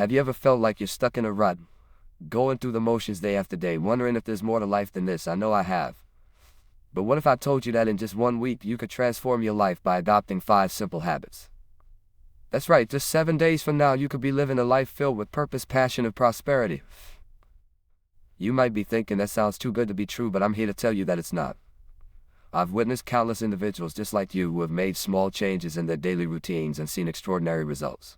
Have you ever felt like you're stuck in a rut, going through the motions day after day, wondering if there's more to life than this? I know I have. But what if I told you that in just 1 week you could transform your life by adopting 5 simple habits? That's right, just 7 days from now you could be living a life filled with purpose, passion, and prosperity. You might be thinking that sounds too good to be true, but I'm here to tell you that it's not. I've witnessed countless individuals just like you who have made small changes in their daily routines and seen extraordinary results.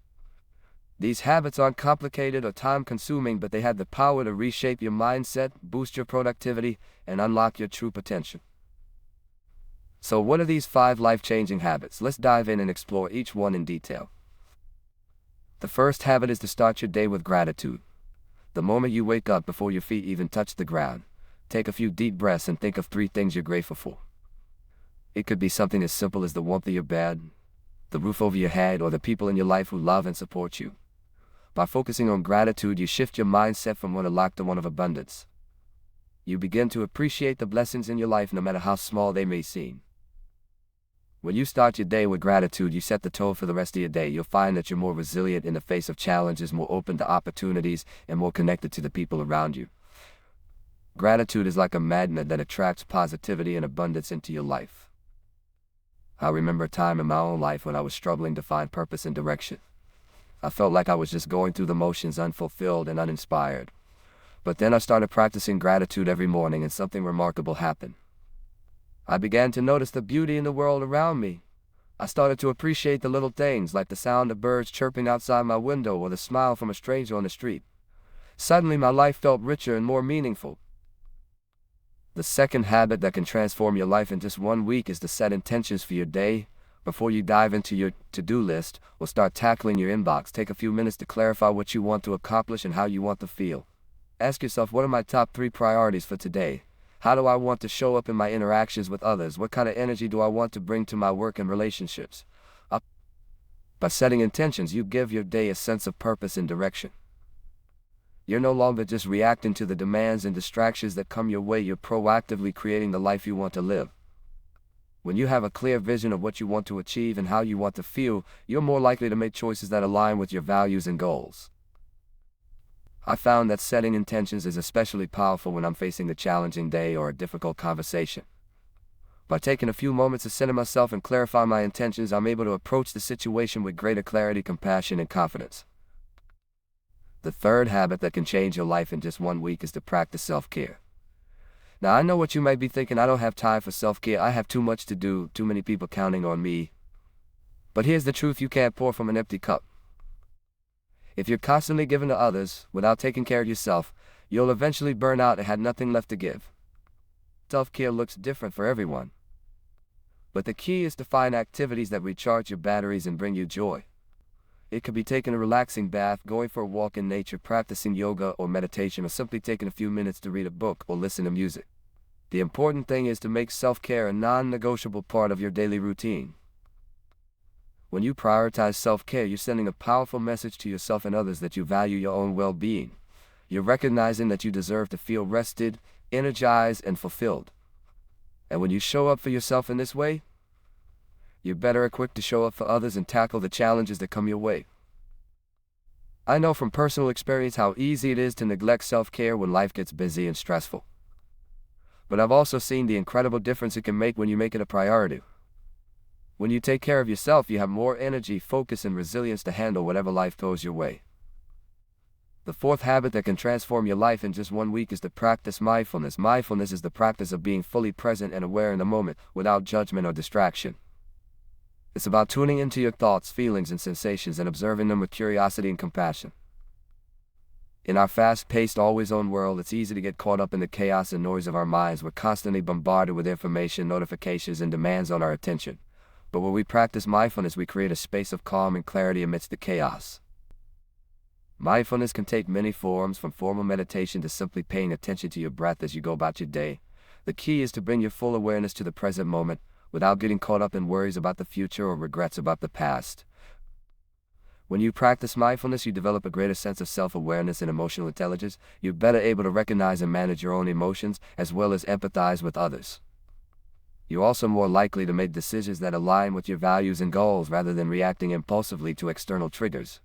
These habits aren't complicated or time-consuming, but they have the power to reshape your mindset, boost your productivity, and unlock your true potential. So what are these 5 life-changing habits? Let's dive in and explore each one in detail. The first habit is to start your day with gratitude. The moment you wake up, before your feet even touch the ground, take a few deep breaths and think of 3 things you're grateful for. It could be something as simple as the warmth of your bed, the roof over your head, or the people in your life who love and support you. By focusing on gratitude, you shift your mindset from one of lack to one of abundance. You begin to appreciate the blessings in your life no matter how small they may seem. When you start your day with gratitude, you set the tone for the rest of your day. You'll find that you're more resilient in the face of challenges, more open to opportunities, and more connected to the people around you. Gratitude is like a magnet that attracts positivity and abundance into your life. I remember a time in my own life when I was struggling to find purpose and direction. I felt like I was just going through the motions, unfulfilled and uninspired. But then I started practicing gratitude every morning, and something remarkable happened. I began to notice the beauty in the world around me. I started to appreciate the little things, like the sound of birds chirping outside my window or the smile from a stranger on the street. Suddenly, my life felt richer and more meaningful. The second habit that can transform your life in just 1 week is to set intentions for your day. Before you dive into your to-do list or start tackling your inbox, take a few minutes to clarify what you want to accomplish and how you want to feel. Ask yourself, what are my top 3 priorities for today? How do I want to show up in my interactions with others? What kind of energy do I want to bring to my work and relationships? By setting intentions, you give your day a sense of purpose and direction. You're no longer just reacting to the demands and distractions that come your way. You're proactively creating the life you want to live. When you have a clear vision of what you want to achieve and how you want to feel, you're more likely to make choices that align with your values and goals. I found that setting intentions is especially powerful when I'm facing a challenging day or a difficult conversation. By taking a few moments to center myself and clarify my intentions, I'm able to approach the situation with greater clarity, compassion, and confidence. The third habit that can change your life in just 1 week is to practice self-care. Now, I know what you might be thinking: I don't have time for self-care, I have too much to do, too many people counting on me. But here's the truth: you can't pour from an empty cup. If you're constantly giving to others without taking care of yourself, you'll eventually burn out and have nothing left to give. Self-care looks different for everyone. But the key is to find activities that recharge your batteries and bring you joy. It could be taking a relaxing bath, going for a walk in nature, practicing yoga or meditation, or simply taking a few minutes to read a book or listen to music. The important thing is to make self-care a non-negotiable part of your daily routine. When you prioritize self-care, you're sending a powerful message to yourself and others that you value your own well-being. You're recognizing that you deserve to feel rested, energized, and fulfilled. And when you show up for yourself in this way, you're better equipped to show up for others and tackle the challenges that come your way. I know from personal experience how easy it is to neglect self-care when life gets busy and stressful. But I've also seen the incredible difference it can make when you make it a priority. When you take care of yourself, you have more energy, focus, and resilience to handle whatever life throws your way. The fourth habit that can transform your life in just 1 week is to practice mindfulness. Mindfulness is the practice of being fully present and aware in the moment, without judgment or distraction. It's about tuning into your thoughts, feelings, and sensations and observing them with curiosity and compassion. In our fast-paced, always-on world, it's easy to get caught up in the chaos and noise of our minds. We're constantly bombarded with information, notifications, and demands on our attention. But when we practice mindfulness, we create a space of calm and clarity amidst the chaos. Mindfulness can take many forms, from formal meditation to simply paying attention to your breath as you go about your day. The key is to bring your full awareness to the present moment, without getting caught up in worries about the future or regrets about the past. When you practice mindfulness, you develop a greater sense of self-awareness and emotional intelligence. You're better able to recognize and manage your own emotions, as well as empathize with others. You're also more likely to make decisions that align with your values and goals rather than reacting impulsively to external triggers.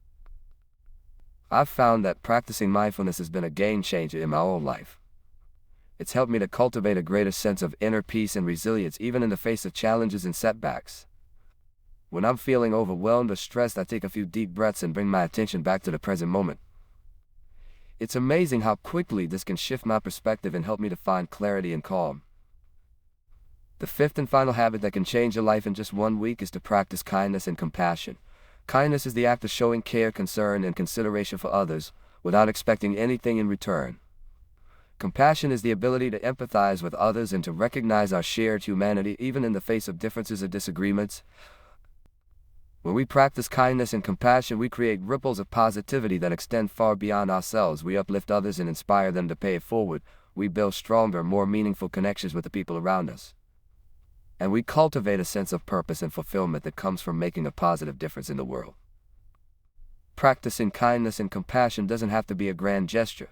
I've found that practicing mindfulness has been a game changer in my own life. It's helped me to cultivate a greater sense of inner peace and resilience even in the face of challenges and setbacks. When I'm feeling overwhelmed or stressed, I take a few deep breaths and bring my attention back to the present moment. It's amazing how quickly this can shift my perspective and help me to find clarity and calm. The fifth and final habit that can change your life in just 1 week is to practice kindness and compassion. Kindness is the act of showing care, concern, and consideration for others without expecting anything in return. Compassion is the ability to empathize with others and to recognize our shared humanity even in the face of differences or disagreements. When we practice kindness and compassion, we create ripples of positivity that extend far beyond ourselves. We uplift others and inspire them to pay it forward. We build stronger, more meaningful connections with the people around us. And we cultivate a sense of purpose and fulfillment that comes from making a positive difference in the world. Practicing kindness and compassion doesn't have to be a grand gesture.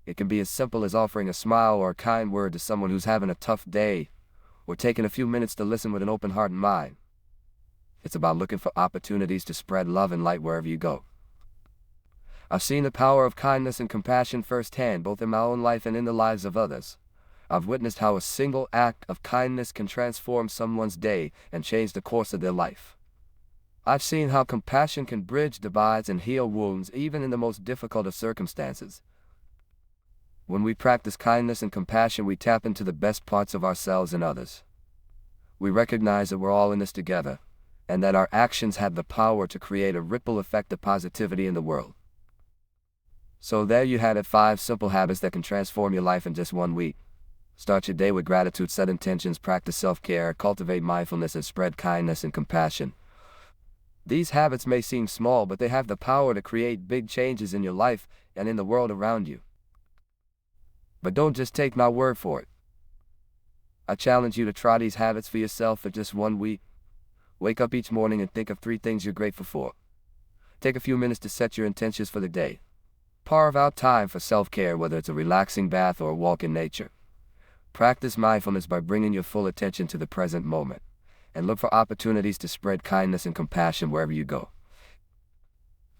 It can be as simple as offering a smile or a kind word to someone who's having a tough day, or taking a few minutes to listen with an open heart and mind. It's about looking for opportunities to spread love and light wherever you go. I've seen the power of kindness and compassion firsthand, both in my own life and in the lives of others. I've witnessed how a single act of kindness can transform someone's day and change the course of their life. I've seen how compassion can bridge divides and heal wounds even in the most difficult of circumstances. When we practice kindness and compassion, we tap into the best parts of ourselves and others. We recognize that we're all in this together, and that our actions have the power to create a ripple effect of positivity in the world. So there you had it, 5 simple habits that can transform your life in just 1 week. Start your day with gratitude, set intentions, practice self-care, cultivate mindfulness, and spread kindness and compassion. These habits may seem small, but they have the power to create big changes in your life and in the world around you. But don't just take my word for it. I challenge you to try these habits for yourself for just 1 week. Wake up each morning and think of 3 things you're grateful for. Take a few minutes to set your intentions for the day. Carve out time for self-care, whether it's a relaxing bath or a walk in nature. Practice mindfulness by bringing your full attention to the present moment, and look for opportunities to spread kindness and compassion wherever you go.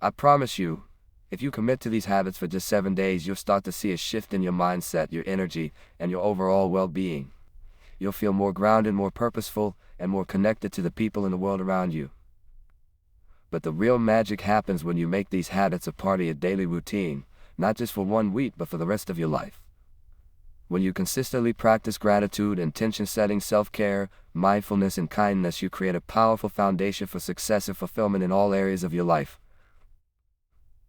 I promise you, if you commit to these habits for just 7 days, you'll start to see a shift in your mindset, your energy, and your overall well-being. You'll feel more grounded, more purposeful, and more connected to the people in the world around you. But the real magic happens when you make these habits a part of your daily routine, not just for 1 week, but for the rest of your life. When you consistently practice gratitude, intention setting, self-care, mindfulness, and kindness, you create a powerful foundation for success and fulfillment in all areas of your life.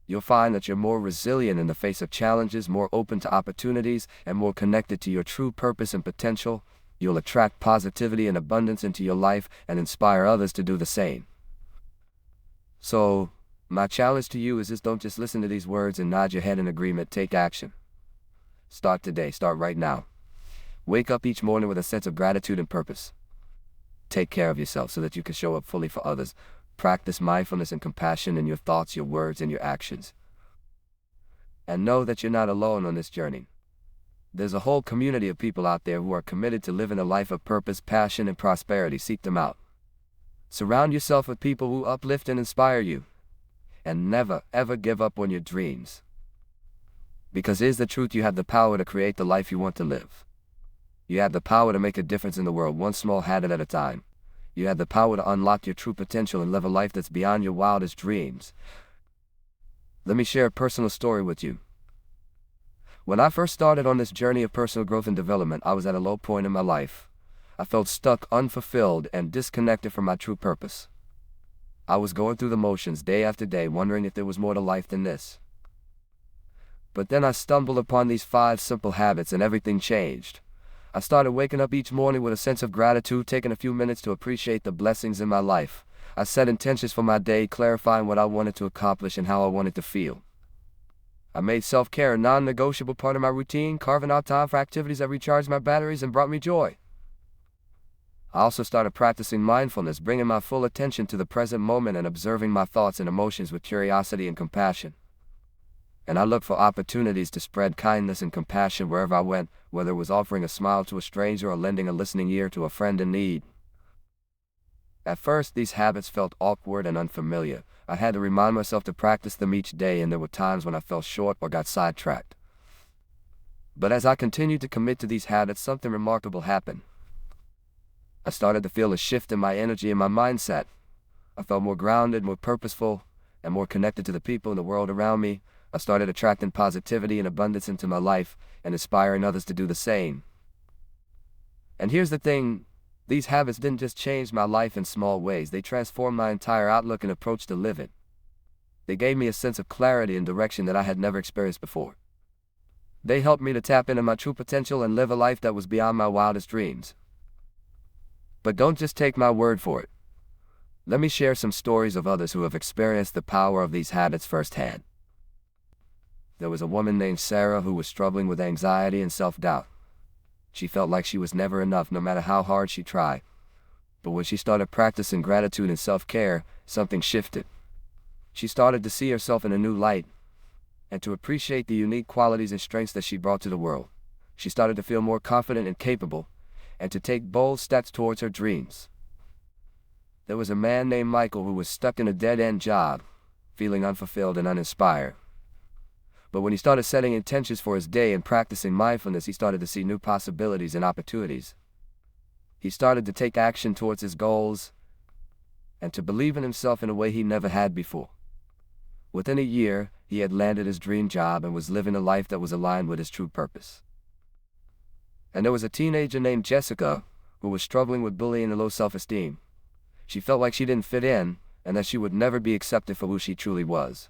You'll find that you're more resilient in the face of challenges, more open to opportunities, and more connected to your true purpose and potential. You'll attract positivity and abundance into your life and inspire others to do the same. So, my challenge to you is this: don't just listen to these words and nod your head in agreement. Take action. Start today. Start right now. Wake up each morning with a sense of gratitude and purpose. Take care of yourself so that you can show up fully for others. Practice mindfulness and compassion in your thoughts, your words, and your actions. And know that you're not alone on this journey. There's a whole community of people out there who are committed to living a life of purpose, passion, and prosperity. Seek them out. Surround yourself with people who uplift and inspire you. And never, ever give up on your dreams. Because here's the truth: you have the power to create the life you want to live. You have the power to make a difference in the world, one small habit at a time. You have the power to unlock your true potential and live a life that's beyond your wildest dreams. Let me share a personal story with you. When I first started on this journey of personal growth and development, I was at a low point in my life. I felt stuck, unfulfilled, and disconnected from my true purpose. I was going through the motions day after day, wondering if there was more to life than this. But then I stumbled upon these 5 simple habits and everything changed. I started waking up each morning with a sense of gratitude, taking a few minutes to appreciate the blessings in my life. I set intentions for my day, clarifying what I wanted to accomplish and how I wanted to feel. I made self-care a non-negotiable part of my routine, carving out time for activities that recharged my batteries and brought me joy. I also started practicing mindfulness, bringing my full attention to the present moment and observing my thoughts and emotions with curiosity and compassion. And I looked for opportunities to spread kindness and compassion wherever I went, whether it was offering a smile to a stranger or lending a listening ear to a friend in need. At first, these habits felt awkward and unfamiliar. I had to remind myself to practice them each day, and there were times when I fell short or got sidetracked. But as I continued to commit to these habits, something remarkable happened. I started to feel a shift in my energy and my mindset. I felt more grounded, more purposeful, and more connected to the people in the world around me. I started attracting positivity and abundance into my life and inspiring others to do the same. And here's the thing, these habits didn't just change my life in small ways, they transformed my entire outlook and approach to living. They gave me a sense of clarity and direction that I had never experienced before. They helped me to tap into my true potential and live a life that was beyond my wildest dreams. But don't just take my word for it. Let me share some stories of others who have experienced the power of these habits firsthand. There was a woman named Sarah who was struggling with anxiety and self-doubt. She felt like she was never enough, no matter how hard she tried. But when she started practicing gratitude and self-care, something shifted. She started to see herself in a new light and to appreciate the unique qualities and strengths that she brought to the world. She started to feel more confident and capable, and to take bold steps towards her dreams. There was a man named Michael who was stuck in a dead-end job, feeling unfulfilled and uninspired. But when he started setting intentions for his day and practicing mindfulness, he started to see new possibilities and opportunities. He started to take action towards his goals and to believe in himself in a way he never had before. Within a year, he had landed his dream job and was living a life that was aligned with his true purpose. And there was a teenager named Jessica who was struggling with bullying and low self-esteem. She felt like she didn't fit in and that she would never be accepted for who she truly was.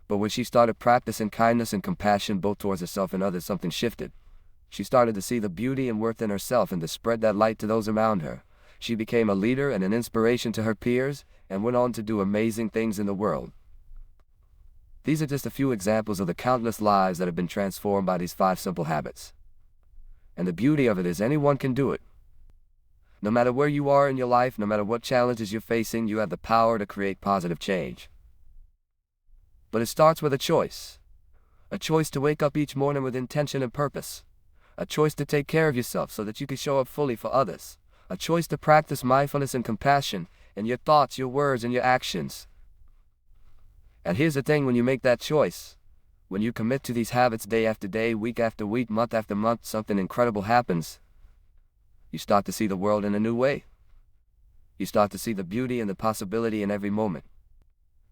But when she started practicing kindness and compassion both towards herself and others, something shifted. She started to see the beauty and worth in herself and to spread that light to those around her. She became a leader and an inspiration to her peers and went on to do amazing things in the world. These are just a few examples of the countless lives that have been transformed by these 5 simple habits. And the beauty of it is anyone can do it. No matter where you are in your life, no matter what challenges you're facing, you have the power to create positive change. But it starts with a choice. A choice to wake up each morning with intention and purpose. A choice to take care of yourself so that you can show up fully for others. A choice to practice mindfulness and compassion in your thoughts, your words, and your actions. And here's the thing, when you make that choice, when you commit to these habits day after day, week after week, month after month, something incredible happens. You start to see the world in a new way. You start to see the beauty and the possibility in every moment.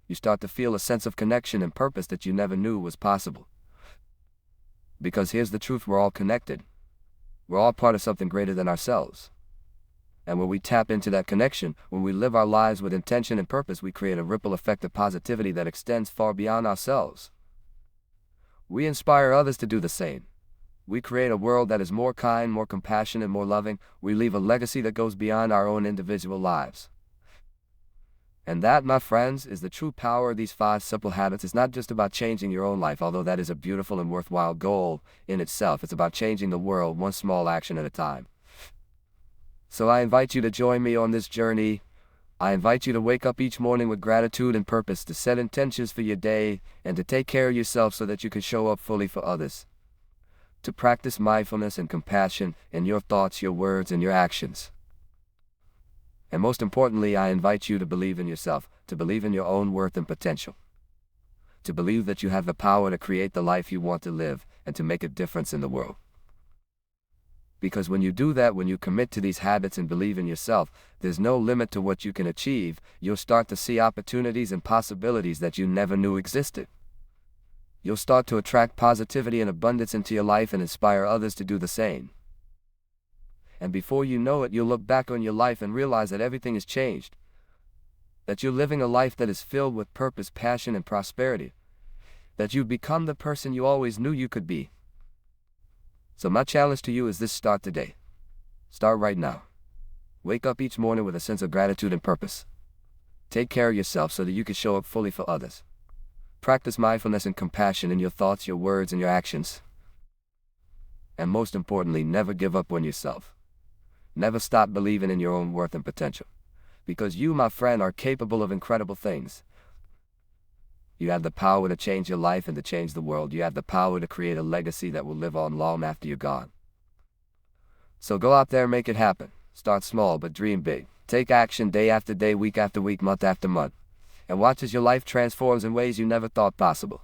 You start to feel a sense of connection and purpose that you never knew was possible. Because here's the truth, we're all connected. We're all part of something greater than ourselves. And when we tap into that connection, when we live our lives with intention and purpose, we create a ripple effect of positivity that extends far beyond ourselves. We inspire others to do the same. We create a world that is more kind, more compassionate, more loving. We leave a legacy that goes beyond our own individual lives. And that, my friends, is the true power of these 5 simple habits. It's not just about changing your own life, although that is a beautiful and worthwhile goal in itself. It's about changing the world one small action at a time. So I invite you to join me on this journey. I invite you to wake up each morning with gratitude and purpose, to set intentions for your day, and to take care of yourself so that you can show up fully for others. To practice mindfulness and compassion in your thoughts, your words, and your actions. And most importantly, I invite you to believe in yourself, to believe in your own worth and potential. To believe that you have the power to create the life you want to live and to make a difference in the world. Because when you do that, when you commit to these habits and believe in yourself, there's no limit to what you can achieve. You'll start to see opportunities and possibilities that you never knew existed. You'll start to attract positivity and abundance into your life and inspire others to do the same. And before you know it, you'll look back on your life and realize that everything has changed. That you're living a life that is filled with purpose, passion, and prosperity. That you've become the person you always knew you could be. So my challenge to you is this: start today. Start right now. Wake up each morning with a sense of gratitude and purpose. Take care of yourself so that you can show up fully for others. Practice mindfulness and compassion in your thoughts, your words, and your actions. And most importantly, never give up on yourself. Never stop believing in your own worth and potential. Because you, my friend, are capable of incredible things. You have the power to change your life and to change the world. You have the power to create a legacy that will live on long after you're gone. So go out there and make it happen. Start small, but dream big. Take action day after day, week after week, month after month, and watch as your life transforms in ways you never thought possible.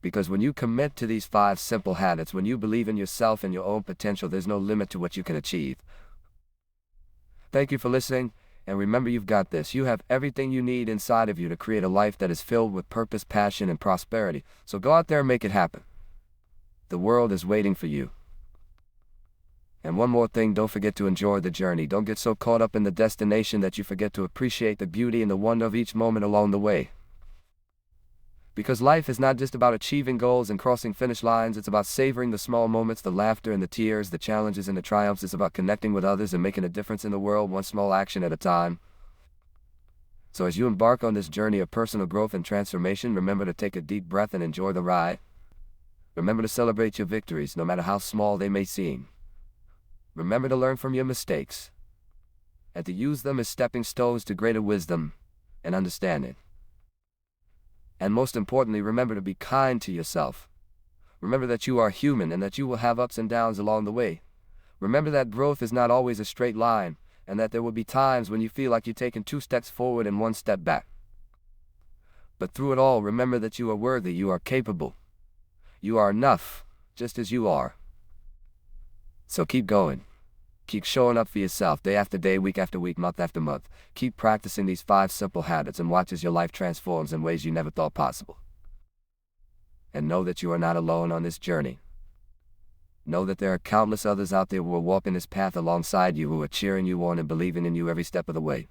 Because when you commit to these 5 simple habits, when you believe in yourself and your own potential, there's no limit to what you can achieve. Thank you for listening, and remember, you've got this. You have everything you need inside of you to create a life that is filled with purpose, passion, and prosperity. So go out there and make it happen. The world is waiting for you. And one more thing, don't forget to enjoy the journey. Don't get so caught up in the destination that you forget to appreciate the beauty and the wonder of each moment along the way. Because life is not just about achieving goals and crossing finish lines, it's about savoring the small moments, the laughter and the tears, the challenges and the triumphs. It's about connecting with others and making a difference in the world, one small action at a time. So as you embark on this journey of personal growth and transformation, remember to take a deep breath and enjoy the ride. Remember to celebrate your victories, no matter how small they may seem. Remember to learn from your mistakes, and to use them as stepping stones to greater wisdom and understanding. And most importantly, remember to be kind to yourself. Remember that you are human and that you will have ups and downs along the way. Remember that growth is not always a straight line, and that there will be times when you feel like you're taking 2 steps forward and 1 step back. But through it all, remember that you are worthy, you are capable. You are enough, just as you are. So keep going. Keep showing up for yourself day after day, week after week, month after month. Keep practicing these 5 simple habits and watch as your life transforms in ways you never thought possible. And know that you are not alone on this journey. Know that there are countless others out there who are walking this path alongside you, who are cheering you on and believing in you every step of the way.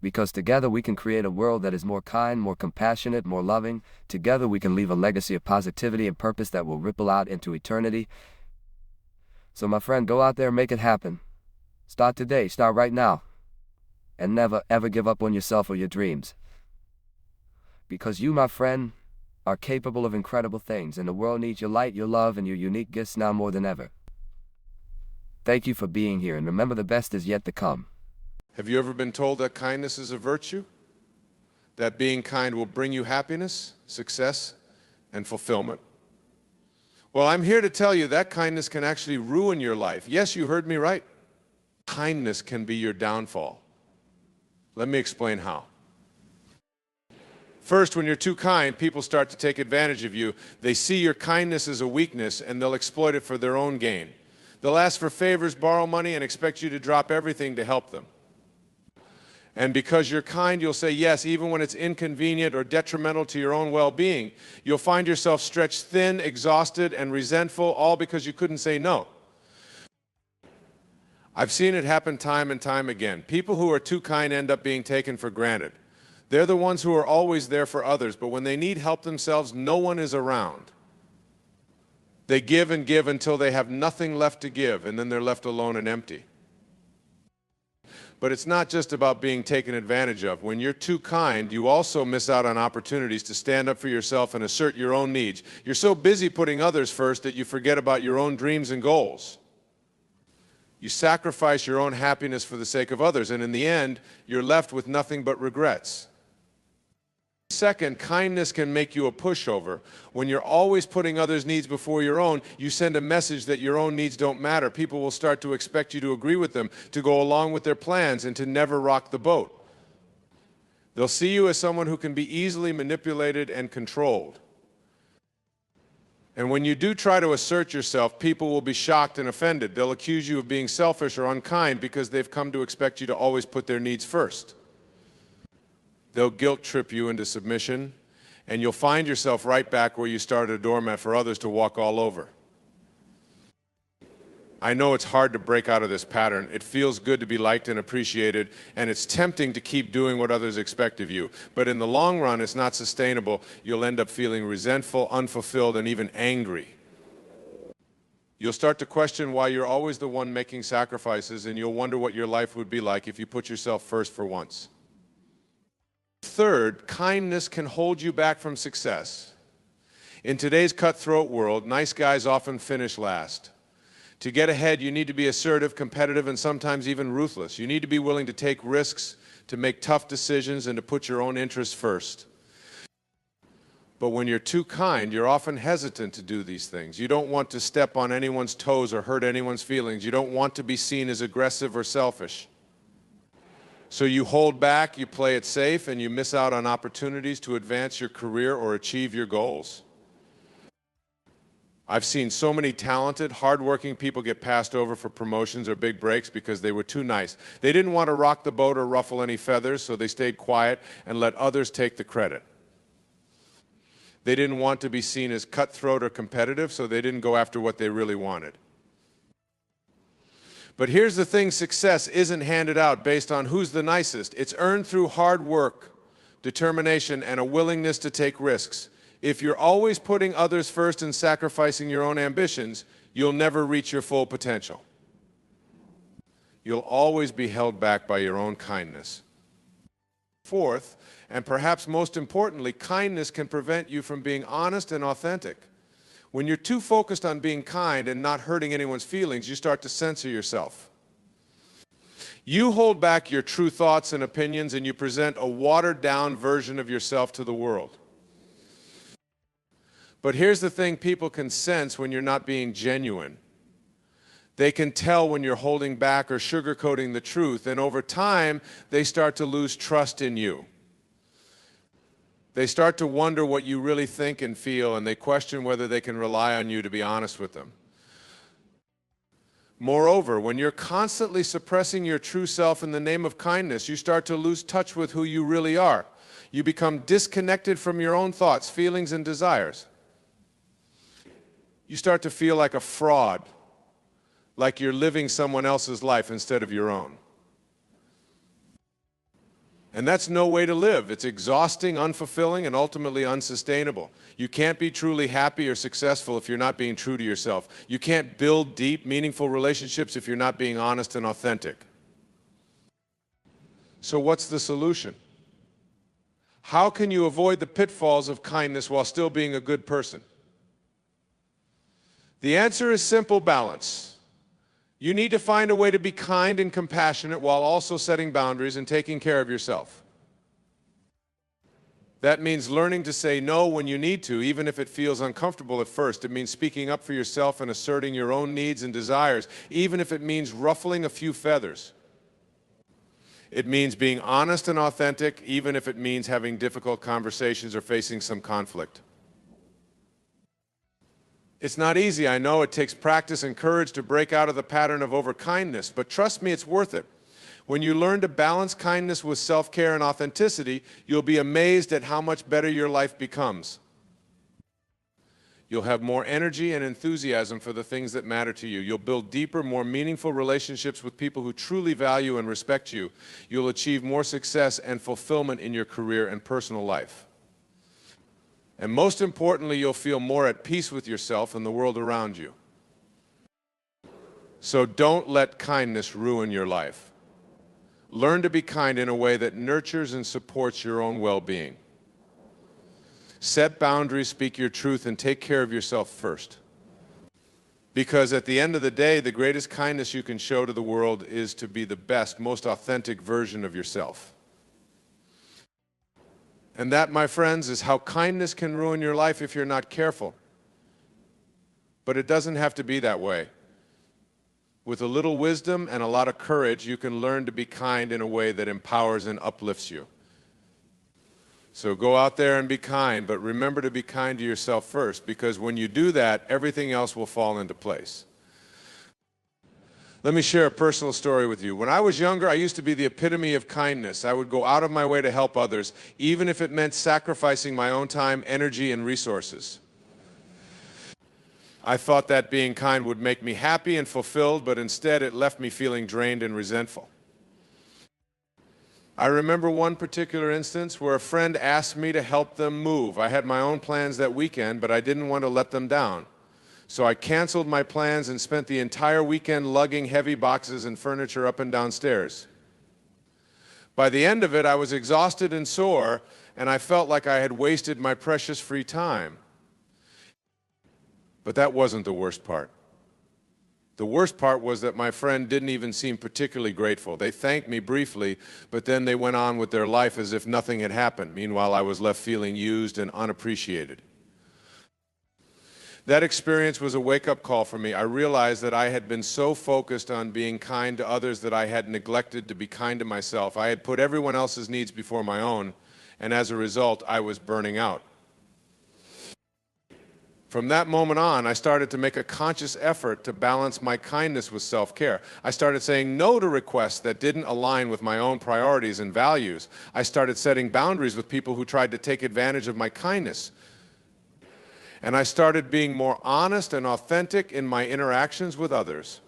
Because together we can create a world that is more kind, more compassionate, more loving. Together we can leave a legacy of positivity and purpose that will ripple out into eternity. So my friend, go out there and make it happen. Start today, start right now. And never, ever give up on yourself or your dreams. Because you, my friend, are capable of incredible things, and the world needs your light, your love, and your unique gifts now more than ever. Thank you for being here, and remember, the best is yet to come. Have you ever been told that kindness is a virtue? That being kind will bring you happiness, success, and fulfillment? Well, I'm here to tell you that kindness can actually ruin your life. Yes, you heard me right. Kindness can be your downfall. Let me explain how. First, when you're too kind, people start to take advantage of you. They see your kindness as a weakness, and they'll exploit it for their own gain. They'll ask for favors, borrow money, and expect you to drop everything to help them. And because you're kind, you'll say yes, even when it's inconvenient or detrimental to your own well-being. You'll find yourself stretched thin, exhausted, and resentful, all because you couldn't say no. I've seen it happen time and time again. People who are too kind end up being taken for granted. They're the ones who are always there for others, but when they need help themselves, no one is around. They give and give until they have nothing left to give, and then they're left alone and empty. But it's not just about being taken advantage of. When you're too kind, you also miss out on opportunities to stand up for yourself and assert your own needs. You're so busy putting others first that you forget about your own dreams and goals. You sacrifice your own happiness for the sake of others, and in the end, you're left with nothing but regrets. Second, kindness can make you a pushover. When you're always putting others' needs before your own, you send a message that your own needs don't matter. People will start to expect you to agree with them, to go along with their plans, and to never rock the boat. They'll see you as someone who can be easily manipulated and controlled. And when you do try to assert yourself, people will be shocked and offended. They'll accuse you of being selfish or unkind because they've come to expect you to always put their needs first. They'll guilt trip you into submission, and you'll find yourself right back where you started, a doormat for others to walk all over. I know it's hard to break out of this pattern. It feels good to be liked and appreciated, and it's tempting to keep doing what others expect of you. But in the long run, it's not sustainable. You'll end up feeling resentful, unfulfilled, and even angry. You'll start to question why you're always the one making sacrifices, and you'll wonder what your life would be like if you put yourself first for once. Third, kindness can hold you back from success. In today's cutthroat world, nice guys often finish last. To get ahead, you need to be assertive, competitive, and sometimes even ruthless. You need to be willing to take risks, to make tough decisions, and to put your own interests first. But when you're too kind, you're often hesitant to do these things. You don't want to step on anyone's toes or hurt anyone's feelings. You don't want to be seen as aggressive or selfish. So you hold back, you play it safe, and you miss out on opportunities to advance your career or achieve your goals. I've seen so many talented, hardworking people get passed over for promotions or big breaks because they were too nice. They didn't want to rock the boat or ruffle any feathers, so they stayed quiet and let others take the credit. They didn't want to be seen as cutthroat or competitive, so they didn't go after what they really wanted. But here's the thing, success isn't handed out based on who's the nicest. It's earned through hard work, determination, and a willingness to take risks. If you're always putting others first and sacrificing your own ambitions, you'll never reach your full potential. You'll always be held back by your own kindness. Fourth, and perhaps most importantly, kindness can prevent you from being honest and authentic. When you're too focused on being kind and not hurting anyone's feelings, you start to censor yourself. You hold back your true thoughts and opinions, and you present a watered-down version of yourself to the world. But here's the thing people can sense when you're not being genuine. They can tell when you're holding back or sugarcoating the truth, and over time, they start to lose trust in you. They start to wonder what you really think and feel, and they question whether they can rely on you to be honest with them. Moreover, when you're constantly suppressing your true self in the name of kindness, you start to lose touch with who you really are. You become disconnected from your own thoughts, feelings, and desires. You start to feel like a fraud, like you're living someone else's life instead of your own. And that's no way to live. It's exhausting, unfulfilling, and ultimately unsustainable. You can't be truly happy or successful if you're not being true to yourself. You can't build deep, meaningful relationships if you're not being honest and authentic. So what's the solution? How can you avoid the pitfalls of kindness while still being a good person? The answer is simple balance. You need to find a way to be kind and compassionate while also setting boundaries and taking care of yourself. That means learning to say no when you need to, even if it feels uncomfortable at first. It means speaking up for yourself and asserting your own needs and desires, even if it means ruffling a few feathers. It means being honest and authentic, even if it means having difficult conversations or facing some conflict. It's not easy, I know. It takes practice and courage to break out of the pattern of overkindness, but trust me, it's worth it. When you learn to balance kindness with self-care and authenticity, you'll be amazed at how much better your life becomes. You'll have more energy and enthusiasm for the things that matter to you. You'll build deeper, more meaningful relationships with people who truly value and respect you. You'll achieve more success and fulfillment in your career and personal life. And most importantly, you'll feel more at peace with yourself and the world around you. So don't let kindness ruin your life. Learn to be kind in a way that nurtures and supports your own well-being. Set boundaries, speak your truth, and take care of yourself first. Because at the end of the day, the greatest kindness you can show to the world is to be the best, most authentic version of yourself. And that, my friends, is how kindness can ruin your life if you're not careful. But it doesn't have to be that way. With a little wisdom and a lot of courage, you can learn to be kind in a way that empowers and uplifts you. So go out there and be kind, but remember to be kind to yourself first, because when you do that, everything else will fall into place. Let me share a personal story with you. When I was younger, I used to be the epitome of kindness. I would go out of my way to help others, even if it meant sacrificing my own time, energy, and resources. I thought that being kind would make me happy and fulfilled, but instead it left me feeling drained and resentful. I remember one particular instance where a friend asked me to help them move. I had my own plans that weekend, but I didn't want to let them down. So I canceled my plans and spent the entire weekend lugging heavy boxes and furniture up and down stairs. By the end of it, I was exhausted and sore, and I felt like I had wasted my precious free time. But that wasn't the worst part. The worst part was that my friend didn't even seem particularly grateful. They thanked me briefly, but then they went on with their life as if nothing had happened. Meanwhile, I was left feeling used and unappreciated. That experience was a wake-up call for me. I realized that I had been so focused on being kind to others that I had neglected to be kind to myself. I had put everyone else's needs before my own, and as a result, I was burning out. From that moment on, I started to make a conscious effort to balance my kindness with self-care. I started saying no to requests that didn't align with my own priorities and values. I started setting boundaries with people who tried to take advantage of my kindness. And I started being more honest and authentic in my interactions with others.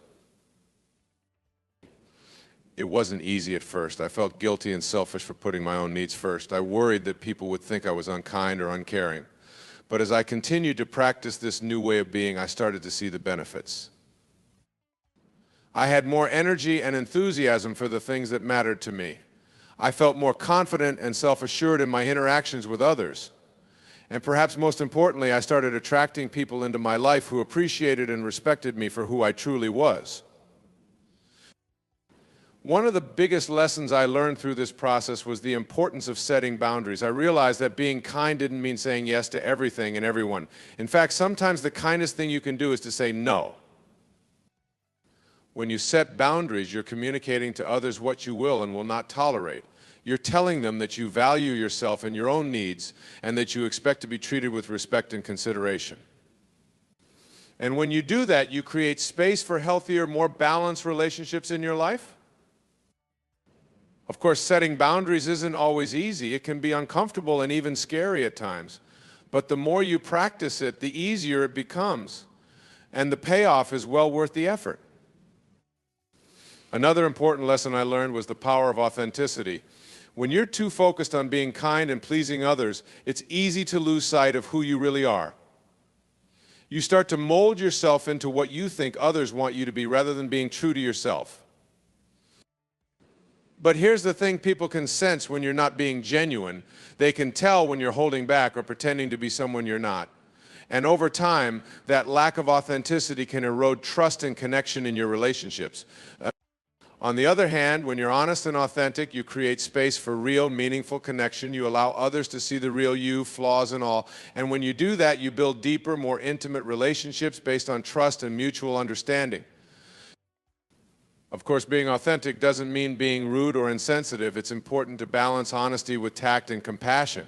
It wasn't easy at first. I felt guilty and selfish for putting my own needs first. I worried that people would think I was unkind or uncaring. But as I continued to practice this new way of being, I started to see the benefits. I had more energy and enthusiasm for the things that mattered to me. I felt more confident and self-assured in my interactions with others. And perhaps most importantly, I started attracting people into my life who appreciated and respected me for who I truly was. One of the biggest lessons I learned through this process was the importance of setting boundaries. I realized that being kind didn't mean saying yes to everything and everyone. In fact, sometimes the kindest thing you can do is to say no. When you set boundaries, you're communicating to others what you will and will not tolerate. You're telling them that you value yourself and your own needs and that you expect to be treated with respect and consideration. And when you do that, you create space for healthier, more balanced relationships in your life. Of course, setting boundaries isn't always easy. It can be uncomfortable and even scary at times. But the more you practice it, the easier it becomes. And the payoff is well worth the effort. Another important lesson I learned was the power of authenticity. When you're too focused on being kind and pleasing others, it's easy to lose sight of who you really are. You start to mold yourself into what you think others want you to be rather than being true to yourself. But here's the thing people can sense when you're not being genuine. They can tell when you're holding back or pretending to be someone you're not. And over time, that lack of authenticity can erode trust and connection in your relationships. On the other hand, when you're honest and authentic, you create space for real, meaningful connection. You allow others to see the real you, flaws and all. And when you do that, you build deeper, more intimate relationships based on trust and mutual understanding. Of course, being authentic doesn't mean being rude or insensitive. It's important to balance honesty with tact and compassion.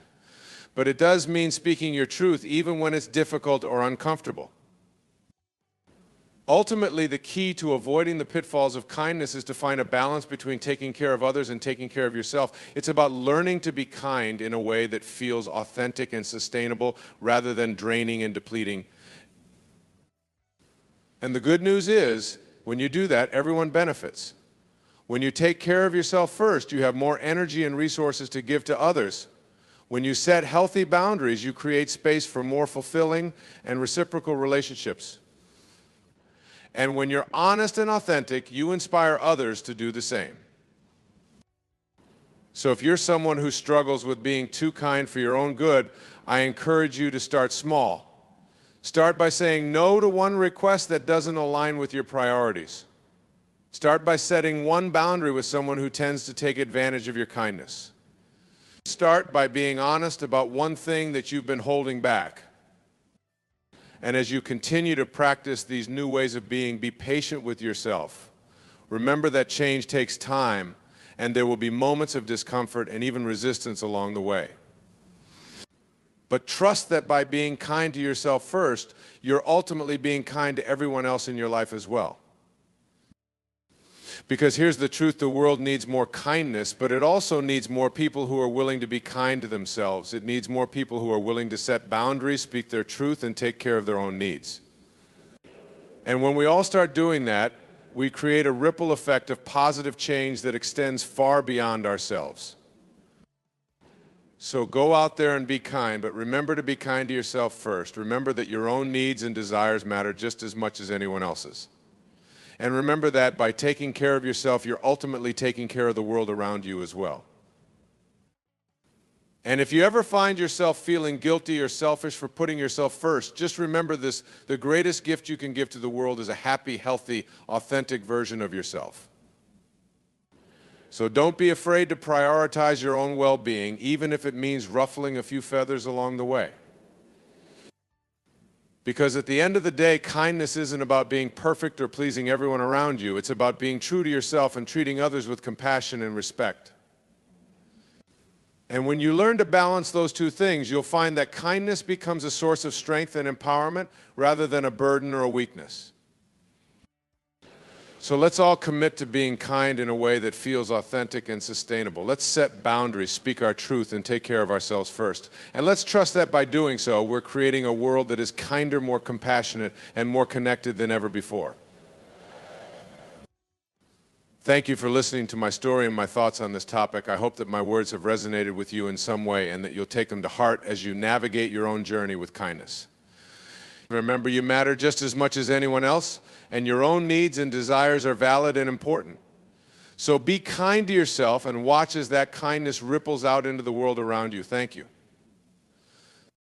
But it does mean speaking your truth even when it's difficult or uncomfortable. Ultimately, the key to avoiding the pitfalls of kindness is to find a balance between taking care of others and taking care of yourself. It's about learning to be kind in a way that feels authentic and sustainable rather than draining and depleting. And the good news is, when you do that, everyone benefits. When you take care of yourself first, you have more energy and resources to give to others. When you set healthy boundaries, you create space for more fulfilling and reciprocal relationships. And when you're honest and authentic, you inspire others to do the same. So if you're someone who struggles with being too kind for your own good, I encourage you to start small. Start by saying no to one request that doesn't align with your priorities. Start by setting one boundary with someone who tends to take advantage of your kindness. Start by being honest about one thing that you've been holding back. And as you continue to practice these new ways of being, be patient with yourself. Remember that change takes time, and there will be moments of discomfort and even resistance along the way. But trust that by being kind to yourself first, you're ultimately being kind to everyone else in your life as well. Because here's the truth, the world needs more kindness, but it also needs more people who are willing to be kind to themselves. It needs more people who are willing to set boundaries, speak their truth, and take care of their own needs. And when we all start doing that, we create a ripple effect of positive change that extends far beyond ourselves. So go out there and be kind, but remember to be kind to yourself first. Remember that your own needs and desires matter just as much as anyone else's. And remember that by taking care of yourself, you're ultimately taking care of the world around you as well. And if you ever find yourself feeling guilty or selfish for putting yourself first, just remember this: the greatest gift you can give to the world is a happy, healthy, authentic version of yourself. So don't be afraid to prioritize your own well-being, even if it means ruffling a few feathers along the way. Because at the end of the day, kindness isn't about being perfect or pleasing everyone around you. It's about being true to yourself and treating others with compassion and respect. And when you learn to balance those two things, you'll find that kindness becomes a source of strength and empowerment rather than a burden or a weakness. So let's all commit to being kind in a way that feels authentic and sustainable. Let's set boundaries, speak our truth, and take care of ourselves first. And let's trust that by doing so, we're creating a world that is kinder, more compassionate, and more connected than ever before. Thank you for listening to my story and my thoughts on this topic. I hope that my words have resonated with you in some way and that you'll take them to heart as you navigate your own journey with kindness. Remember, you matter just as much as anyone else, and your own needs and desires are valid and important. So be kind to yourself and watch as that kindness ripples out into the world around you. Thank you.